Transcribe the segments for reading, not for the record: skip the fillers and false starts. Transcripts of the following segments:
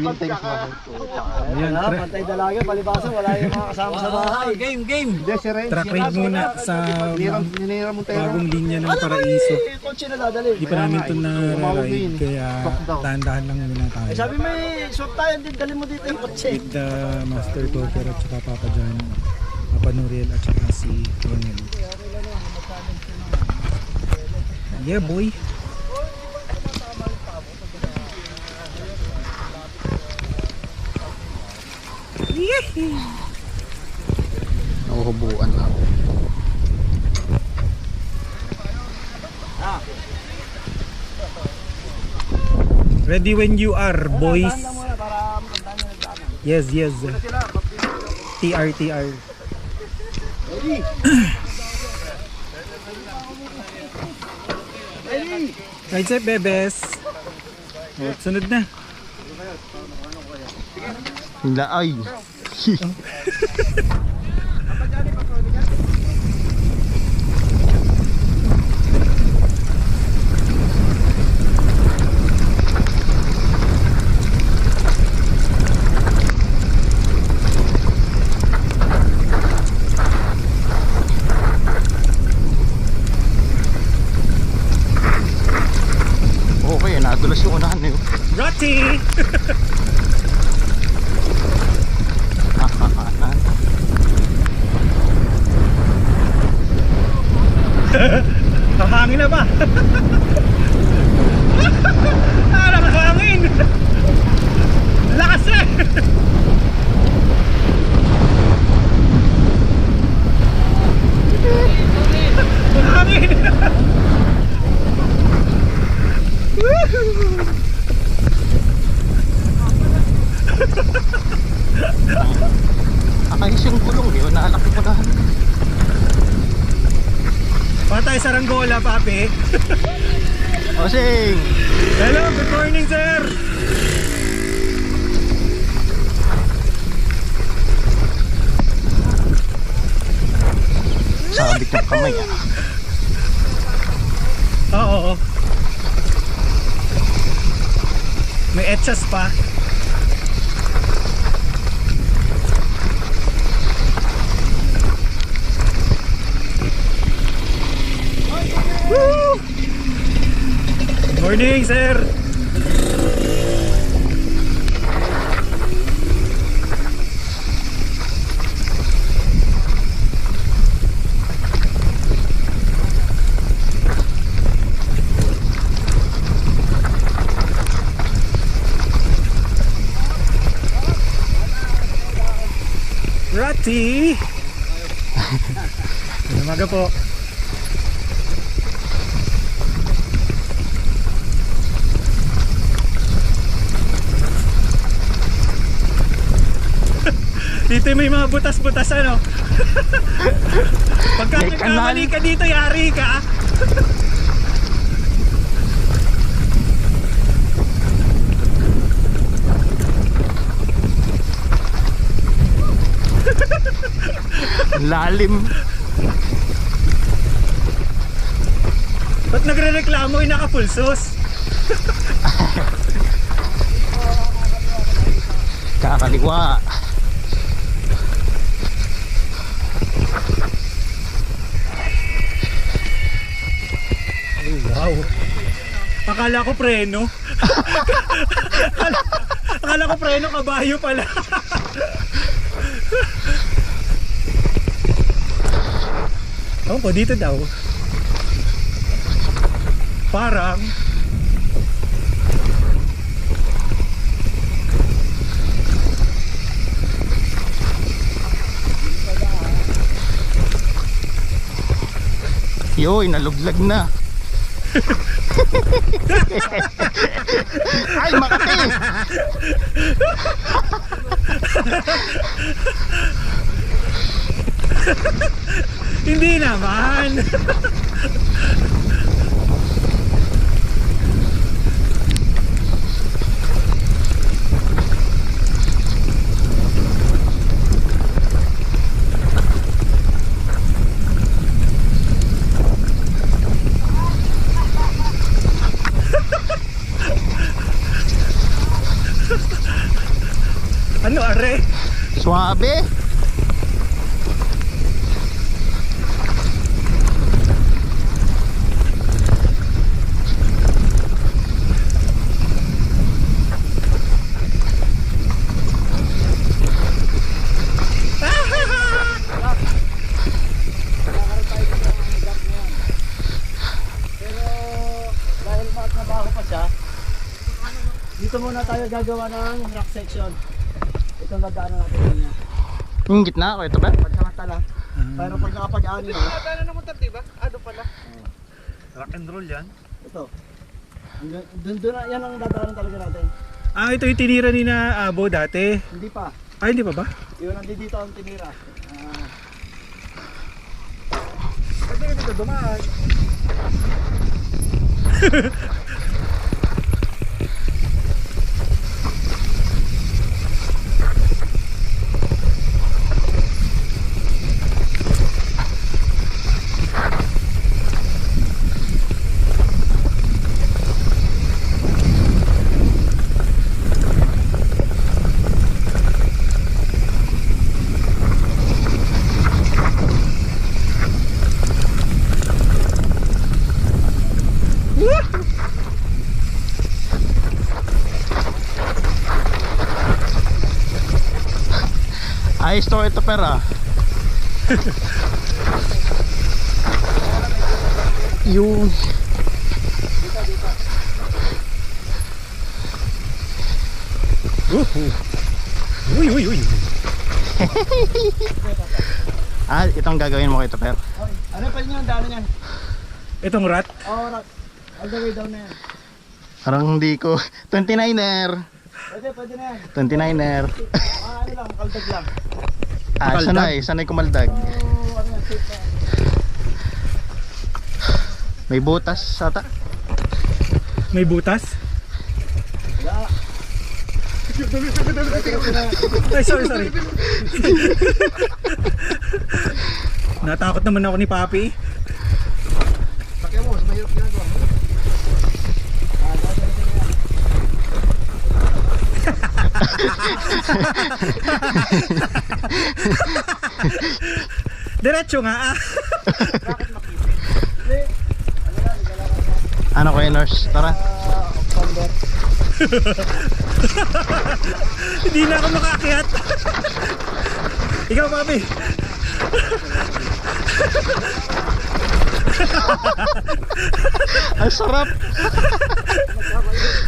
maghintay mas mahal. Ayan, pantay dalaga, palibasa, wala yung mga kasama sa bahay. Game, game. Hindi, si Renz. Track ride muna sa Ninira mo tayo. bagong linya ng Paraiso. Kotse na dadali. Hindi pa namin ito na-ride, kaya dahan-dahan lang muna tayo. Sabi mo swap tayo, din dali mo dito yung kotse. With the Master Talker at saka Papa John, Papa Nuriel at saka si Ronel. Yeah boy. Nahuhubuan ako. Ready when you are, boys. Yes, yes. TR, TR. Right side, bebes. Oh, sunod na. Ay. Okay, nadulas yung unahan niyo. Rotty! Hangin na ba? Nakahangin! Lakas na! Hangin! Akayos yung gulong, yun. Naalaki ko na. Patay saranggola, papi. Osing! Hello, good morning, sir. Sabit yung kamay Oo. May etchas pa. Woo! Morning, sir. Rati. Umaga po. Dito may mga butas-butas ano. Pagka nagkamali ka dito, yari ka. Lalim. Ba't nagre-reklamo yung nakapulsos? Kakaliwa. Wow. Akala ko preno. Akala ko preno, kabayo pala. Opo, dito daw. Parang Yoy, naluglag na. Ay, Makati! hindi naman. Ano are? Suabe. Pero dahil matrabaho pa siya, dito muna tayo gagawa ng rock section. Itong dadaanan natin niya. Yung gitna ko ito ba? Pagsamantala. Pero pag nakapag-ani na, Ano naman tayo, diba? Ano pala? Rock and roll yan. ito. Doon na, yan ang dadaanan talaga natin. Ah, ito yung tinira ni na Abo dati. Hindi pa. Ay, hindi pa ba? Yun nandito dito ang tinira. Pwede ka dito dumaan. Ayos to ito pera. Yung Uy, uy, uy. itong gagawin mo kay ito pera. Ano pa rin yung daanan yan? Itong rat. Oh, rock. All the way down na yan. Parang hindi ko. 29er. Pwede na yan. 29er. Ano lang, kaldag lang. Sanay kumaldag. So, ano yan, safe na. May butas ata. May butas. Wala. Ay, sorry. Natakot naman ako ni Papi. Sakyan mo, sa mahirap ginagawa mo. Diretso nga ah. Ano ko nurse? Tara. October. Hindi na ako makaakyat. Ikaw, Papi. Ang sarap.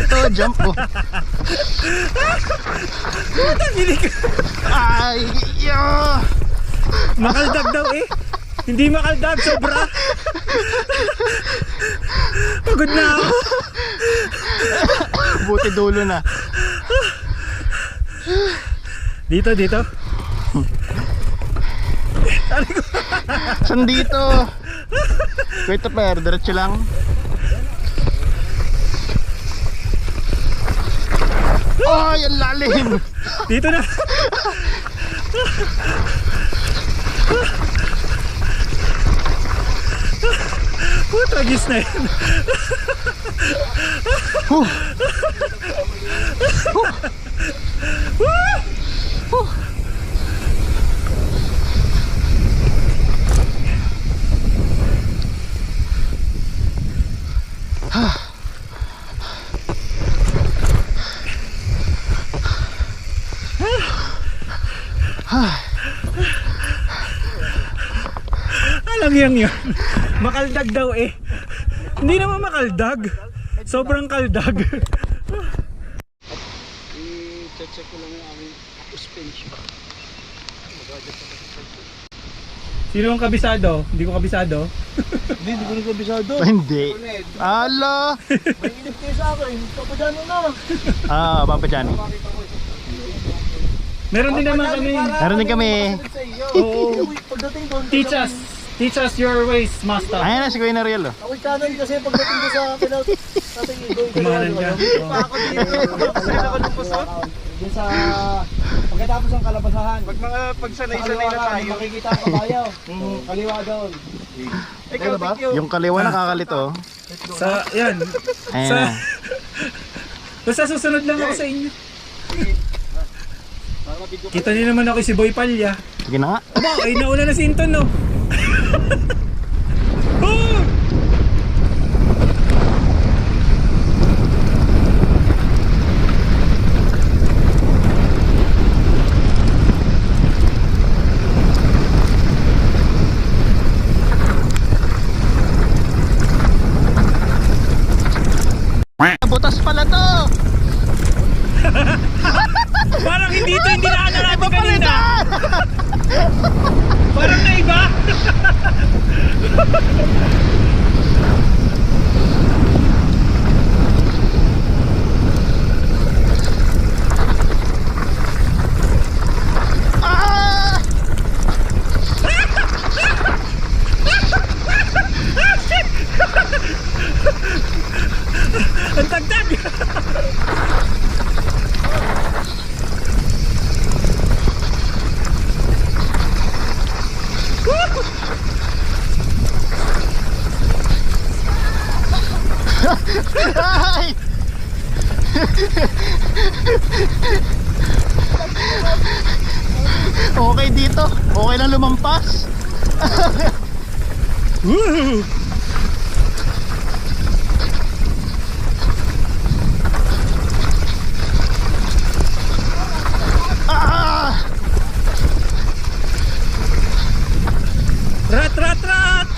Ito jump po. Hilig. Ay, yo. Makaldag daw eh. Hindi makaldag, sobra. Pagod na ako. Buti dulo na. Dito. Saan dito? Wait a per, diretso lang. Ay, ang lalim. Dito na. Tragis na yun. Huh. Alam yan yun. Makaldag daw eh. Hindi naman makaldag. Sobrang kaldag. I-check ko lang yung aming suspension. Sino ang kabisado? Hindi ko kabisado. Hindi ko rin kabisado. Hindi. Ala. May inip kayo sa akin. Papadano na. Papa Johnny. Meron din naman kami. Meron din kami. Oo. Pagdating doon. Teach us your ways, master. Ayan na si Kuya Nariel. Ako'y kanan kasi pagdating ko sa ating igoy. Kumanan ka. Pa ako dito. Saan ako lumusot? Doon sa pagkatapos ng kalabasahan. Pag mga pagsanay-sanay na Kaliwa tayo. makikita ang kabayaw. Kaliwa doon. Ikaw, thank you. Yung kaliwa nakakalito. Sa, yan. Ayan Sa, na. basta susunod lang ako sa inyo. Para Kita niyo naman ako si Boy Palya. Sige na nga. Aba, ay nauna na si Inton, no? Oh! Butas pala to! Parang hindi naanan natin kanina. Parang naiba. Ah! Ang tagtag. Ay! Okay dito. Okay lang lumampas. Woo! Ah! Rat, rat, rat!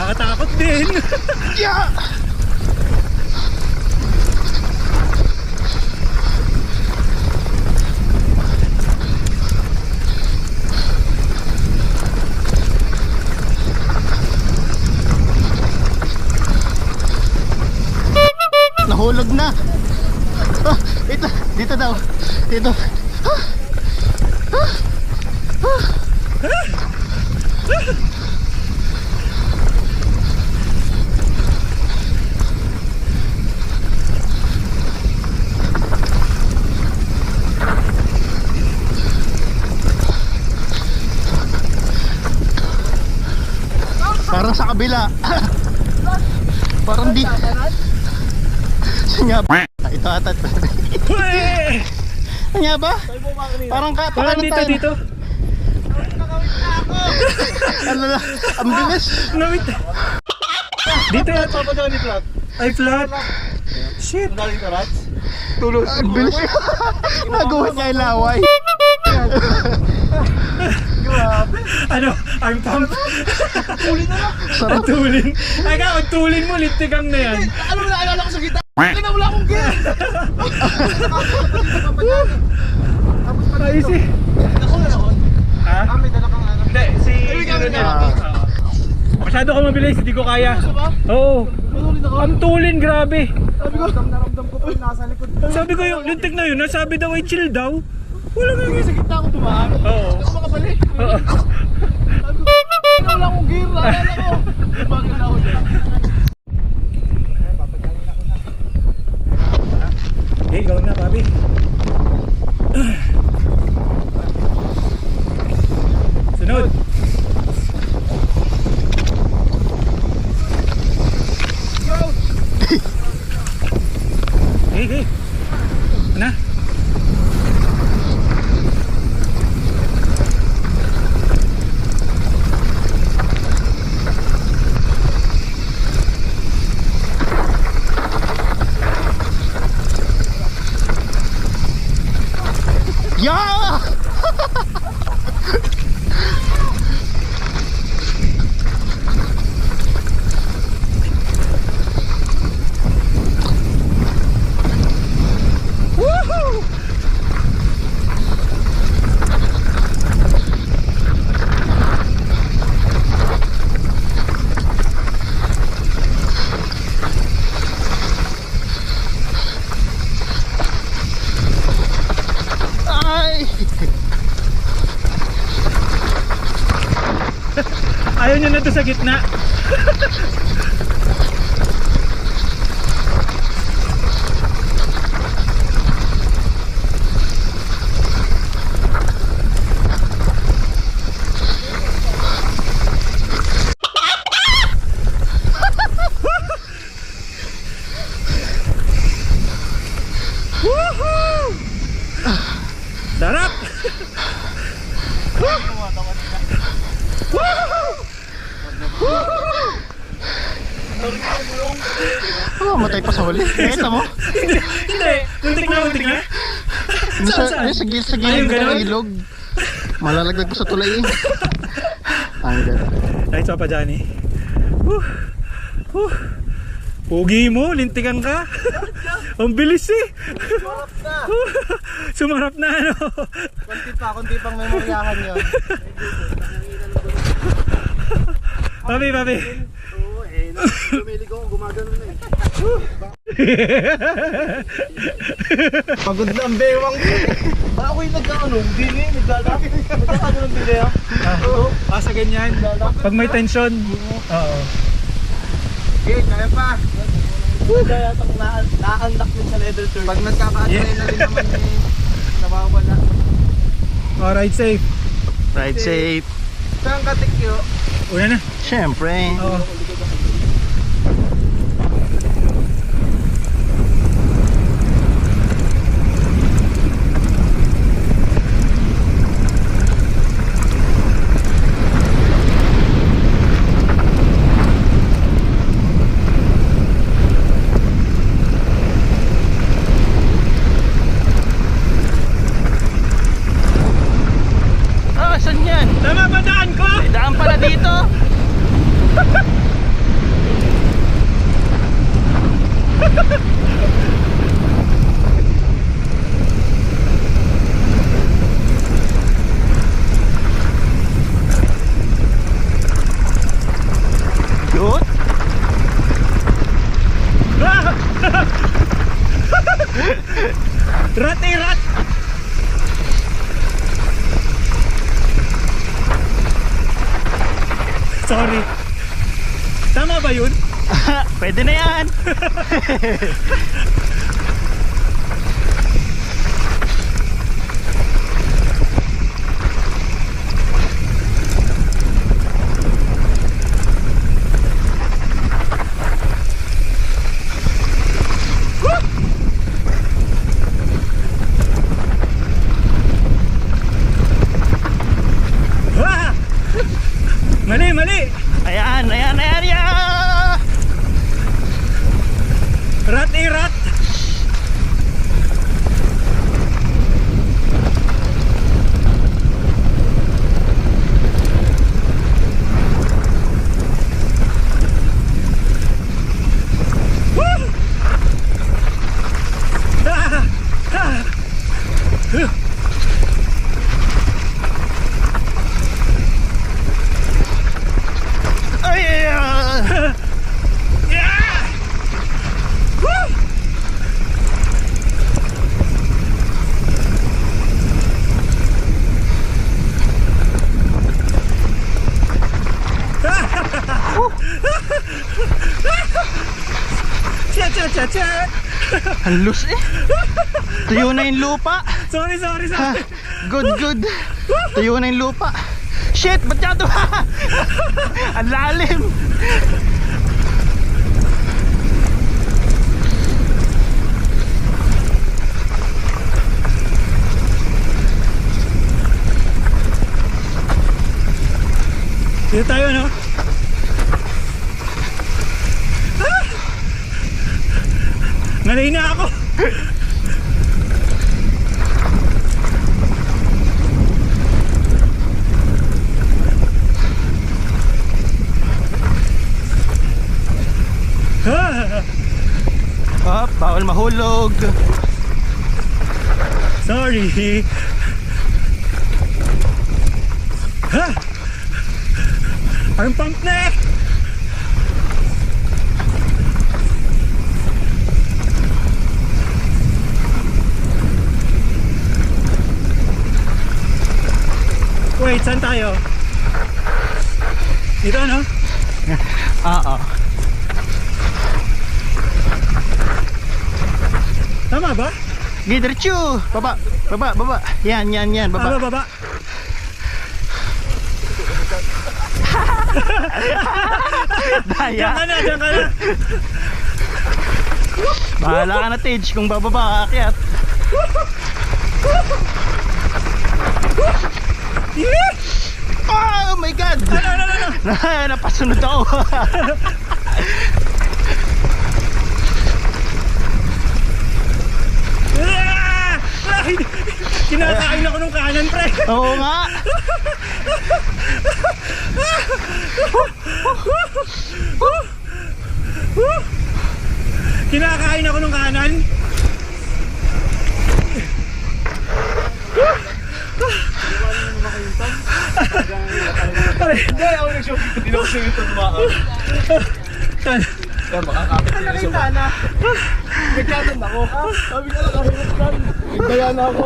Nakatakot din. Yeah! Nahulog na. Ah, dito daw. Dito. Parang sa kabila. Parang di. Nga ba? Ito ata. Hey! Nga ba? Parang Parang dito, dito. Ano na? Ang bilis. Nawit. Dito yan. Ay, flat. Shit. Tulos. Ang bilis. Nagawa niya yung laway. Ano? Ang pump. Sarap. Ang tulin. Ay ka, ang tulin mo, litigam na yan. Alam mo, naalala ko sa gitna. Kaya wala akong gear. Ayos eh. Ako na ako. Ha? May dala kang ano. Hindi, si... Masyado ka mabilis, hindi ko kaya. Oo. Ang tulin, grabe. Naramdam ko pa nasa likod. Sabi ko yung lintik na yun, nasabi daw ay chill daw. Wala nga Sa gitna ako tumaan. Oo. Ako makabalik. Oo. Wala akong gear. Naalala ko. Bakit na ako dyan? Hey, gawin na, papi. Sunod. Hey, hey. Na. Yeah! Woohoo! Ay! Ayaw nyo na to sa gitna. Oh, matay pa sa huli. Kita mo? Hindi! Muntik na, muntik na. Sa gilid ng ilog. Malalaglag ko sa tulay eh. Ang ganda. Kahit sa pa dyan eh. Pugi mo, lintikan ka. Ang bilis eh. Sumarap na ano. Konti pang memoryahan yun. Papi. Oo eh, lumilig ako, gumagano na eh. Pagod na ang bewang ko. Ba ako yung bili, nagkakano ng bili ah. Sa ganyan. Pag may tension. Oo. Okay, kaya pa. Kaya itong na-unlock yun sa leather turtle. Pag nagkaka-adrenaline naman eh, nawawala. Oh, ride safe. Ride safe. Saan ka, Tikyo? Una na. Siyempre. Oo. Saan yan? Tama ba daan ko? May daan pala dito. Good. Rat. Sorry. Tama ba yun? Pwede na yan. Mali. Ayan. Rat. Chat. Halus eh. Tuyo na yung lupa. Sorry. Good. Tuyo na yung lupa. Shit, ba't yan ito? Ang lalim. Dito tayo, no? Nalay na ako. Bawal mahulog. Sorry. Ang pump na eh. Wait, saan tayo? Dito, no? Oo. Tama ba? Giderchu. Baba. Yan. Baba. Baba. Daya. Diyan ka na. Bahala ka na, Tej, kung bababa aakyat. Oh my God! Ano? Napasunod ako. Oo nga. Kinakain ako ng kanan. Hindi, ako nag-shoot. Hindi ako sa YouTube tumaan. Kaya makakapit ko yung suba. Nagkatan ako. Sabi ko lang, kahirap lang. Nagdaya na ako.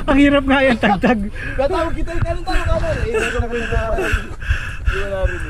Ang hirap nga yan, tagtag. Katawag kita, kanan tayo kanan. Eh, hindi ko na pinag-aaral. Hindi ko na rin.